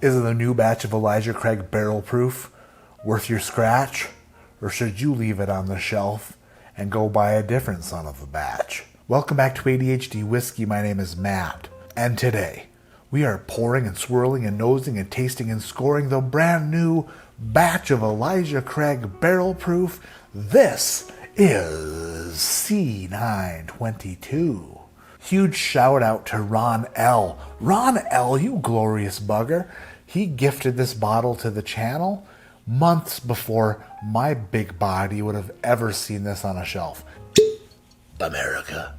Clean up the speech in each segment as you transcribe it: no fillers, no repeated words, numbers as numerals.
Is the new batch of Elijah Craig Barrel Proof worth your scratch? Or should you leave it on the shelf and go buy a different son of a batch? Welcome back to ADHD Whiskey. My name is Matt. And today, we are pouring and swirling and nosing and tasting and scoring the brand new batch of Elijah Craig Barrel Proof. This is C922. Huge shout out to Ron L. Ron L, you glorious bugger. He gifted this bottle to the channel months before my big body would have ever seen this on a shelf. America.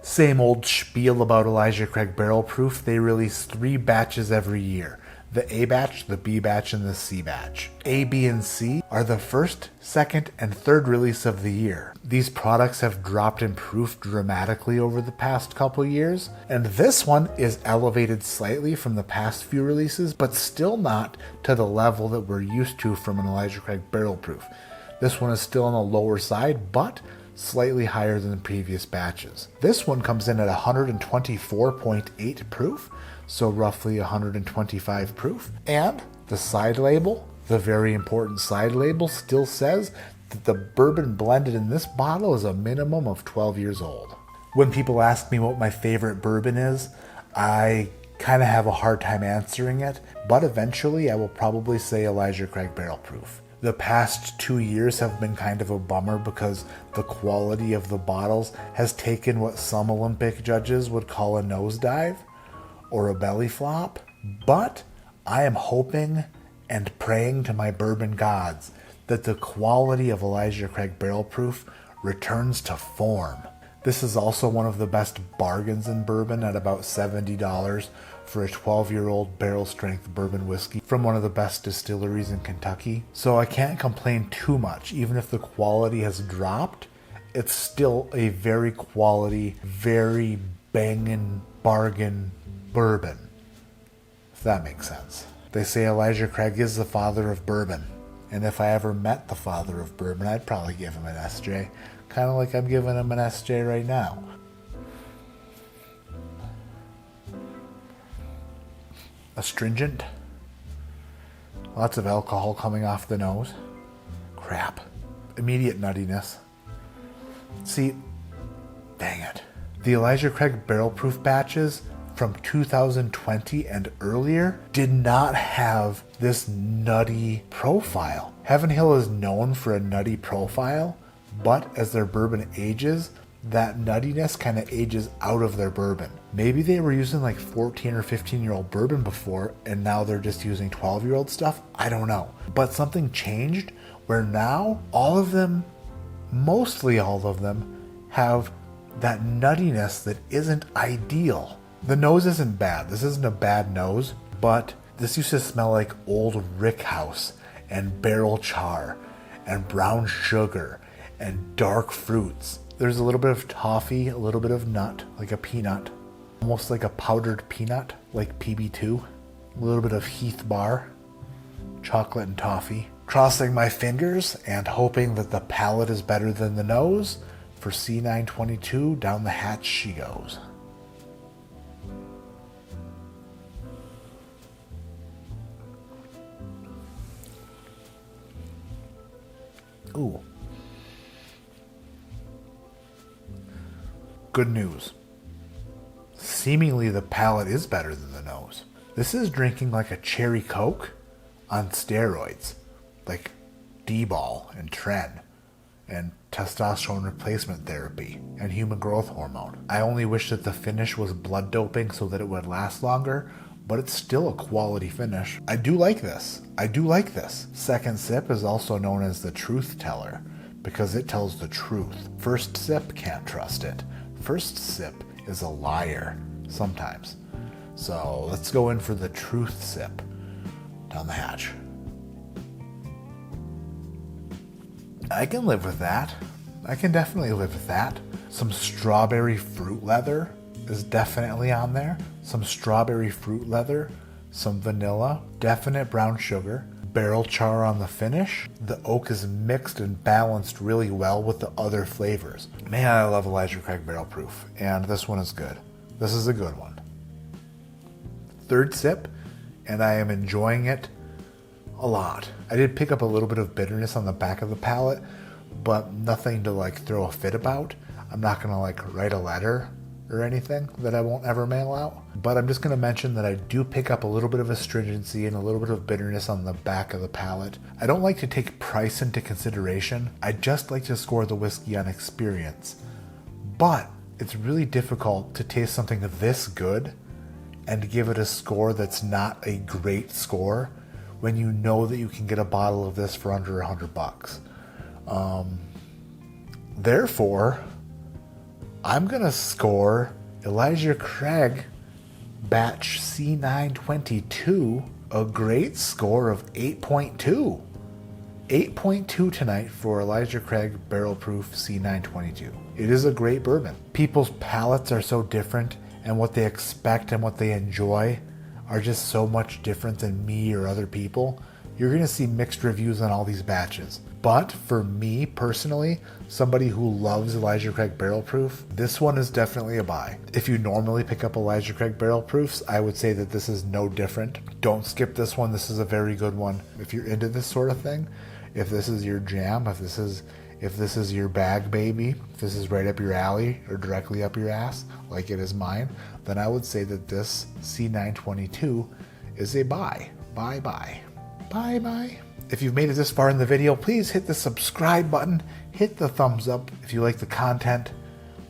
Same old spiel about Elijah Craig Barrel Proof. They release 3 batches every year. The A batch, the B batch, and the C batch. A, B, and C are the first, second, and third release of the year. These products have dropped in proof dramatically over the past couple years, and this one is elevated slightly from the past few releases, but still not to the level that we're used to from an Elijah Craig Barrel Proof. This one is still on the lower side, but slightly higher than the previous batches. This one comes in at 124.8 proof, so roughly 125 proof. And the side label, the very important side label, still says that the bourbon blended in this bottle is a minimum of 12 years old. When people ask me what my favorite bourbon is, I kind of have a hard time answering it, but eventually I will probably say Elijah Craig Barrel Proof. The past 2 years have been kind of a bummer because the quality of the bottles has taken what some Olympic judges would call a nosedive or a belly flop, but I am hoping and praying to my bourbon gods that the quality of Elijah Craig Barrel Proof returns to form. This is also one of the best bargains in bourbon at about $70 for a 12-year-old barrel strength bourbon whiskey from one of the best distilleries in Kentucky. So I can't complain too much. Even if the quality has dropped, it's still a very quality, very bangin' bargain bourbon, if that makes sense. They say Elijah Craig is the father of bourbon, and if I ever met the father of bourbon, I'd probably give him an SJ, kind of like I'm giving him an SJ right now. Astringent, lots of alcohol coming off the nose. Crap. Immediate nuttiness. See, dang it. The Elijah Craig Barrel Proof batches from 2020 and earlier did not have this nutty profile. Heaven Hill is known for a nutty profile, but as their bourbon ages, that nuttiness kind of ages out of their bourbon. Maybe they were using like 14 or 15-year-old bourbon before, and now they're just using 12-year-old stuff. I don't know. But something changed where now all of them, mostly all of them, have that nuttiness that isn't ideal. The nose isn't bad. This isn't a bad nose, but this used to smell like old rick house and barrel char and brown sugar and dark fruits. There's a little bit of toffee, a little bit of nut, like a peanut, almost like a powdered peanut, like PB2. A little bit of Heath Bar, chocolate and toffee. Crossing my fingers and hoping that the palate is better than the nose. For C922, down the hatch she goes. Ooh. Good news. Seemingly the palate is better than the nose. This is drinking like a cherry Coke on steroids, like D-ball and tren and testosterone replacement therapy and human growth hormone. I only wish that the finish was blood doping so that it would last longer, but it's still a quality finish. I do like this. Second sip is also known as the truth teller because it tells the truth. First sip, can't trust it. First sip is a liar sometimes. So let's go in for the truth sip. Down the hatch. I can live with that. I can definitely live with that. Some strawberry fruit leather is definitely on there. Some strawberry fruit leather, some vanilla, definite brown sugar, barrel char on the finish. The oak is mixed and balanced really well with the other flavors. Man, I love Elijah Craig Barrel Proof, and this one is good. This is a good one. third sip, and I am enjoying it a lot. I did pick up a little bit of bitterness on the back of the palate, but nothing to like throw a fit about. I'm not gonna like write a letter or anything that I won't ever mail out. But I'm just gonna mention that I do pick up a little bit of astringency and a little bit of bitterness on the back of the palate. I don't like to take price into consideration. I just like to score the whiskey on experience. But it's really difficult to taste something this good and give it a score that's not a great score when you know that you can get a bottle of this for under $100. Therefore, I'm gonna score Elijah Craig batch C922 a great score of 8.2. 8.2 tonight for Elijah Craig Barrel Proof C922. It is a great bourbon. People's palates are so different, and what they expect and what they enjoy are just so much different than me or other people. You're going to see mixed reviews on all these batches. But for me personally, somebody who loves Elijah Craig Barrel Proof, this one is definitely a buy. If you normally pick up Elijah Craig Barrel Proofs, I would say that this is no different. Don't skip this one. This is a very good one. If you're into this sort of thing, if this is your jam, if this is your bag, baby, if this is right up your alley or directly up your ass, like it is mine, then I would say that this C922 is a buy. Bye. If you've made it this far in the video, please hit the subscribe button, hit the thumbs up if you like the content,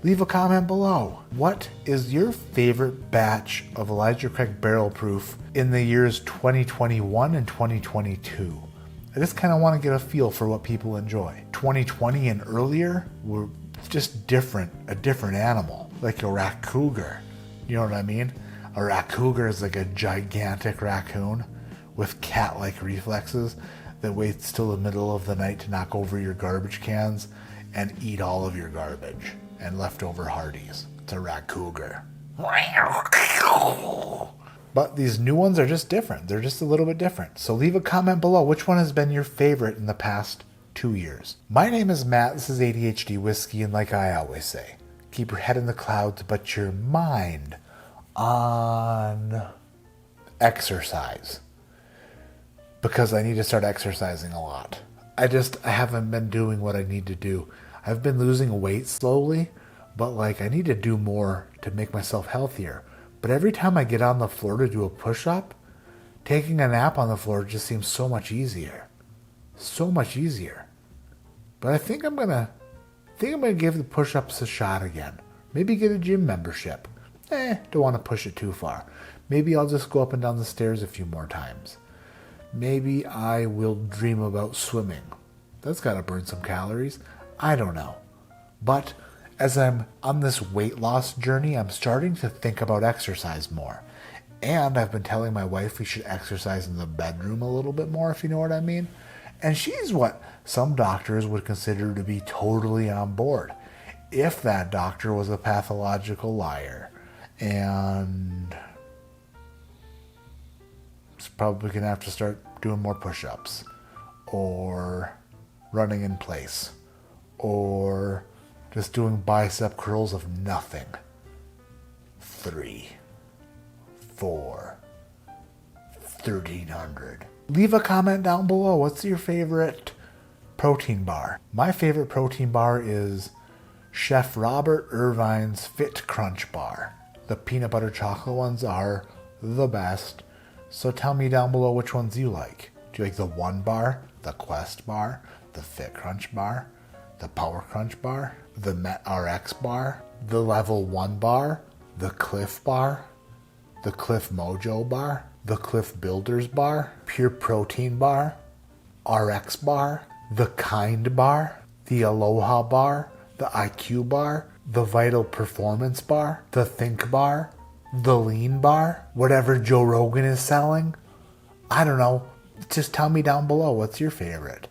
leave a comment below. What is your favorite batch of Elijah Craig Barrel Proof in the years 2021 and 2022? I just kind of want to get a feel for what people enjoy. 2020 and earlier were just different, a different animal, like a racougar. You know what I mean? A racougar is like a gigantic raccoon with cat-like reflexes that waits till the middle of the night to knock over your garbage cans and eat all of your garbage and leftover Hardee's. It's a racougar. But these new ones are just different. They're just a little bit different. So leave a comment below. Which one has been your favorite in the past 2 years? My name is Matt. This is ADHD Whiskey, and like I always say, keep your head in the clouds, but your mind on exercise. Because I need to start exercising a lot. I haven't been doing what I need to do. I've been losing weight slowly, but like I need to do more to make myself healthier. But every time I get on the floor to do a push-up, taking a nap on the floor just seems so much easier. So much easier. But I think I'm gonna give the push-ups a shot again. Maybe get a gym membership. Don't want to push it too far. Maybe I'll just go up and down the stairs a few more times. Maybe I will dream about swimming. That's gotta burn some calories. I don't know. But as I'm on this weight loss journey, I'm starting to think about exercise more. And I've been telling my wife we should exercise in the bedroom a little bit more, if you know what I mean. And she's what some doctors would consider to be totally on board, if that doctor was a pathological liar. And it's probably going to have to start doing more push-ups or running in place or just doing bicep curls of nothing. 3, 4, 1,300. Leave a comment down below. What's your favorite protein bar? My favorite protein bar is Chef Robert Irvine's Fit Crunch Bar. The peanut butter chocolate ones are the best. So tell me down below which ones you like. Do you like the One Bar, the Quest Bar, the Fit Crunch Bar, the Power Crunch Bar, the Met RX Bar, the Level 1 Bar, the Cliff Bar, the Cliff Mojo Bar, the Cliff Builders Bar, Pure Protein Bar, RX Bar, the Kind Bar, the Aloha Bar, the IQ Bar, the Vital Performance Bar, the Think Bar, the Lean Bar, whatever Joe Rogan is selling? I don't know. Just tell me down below what's your favorite.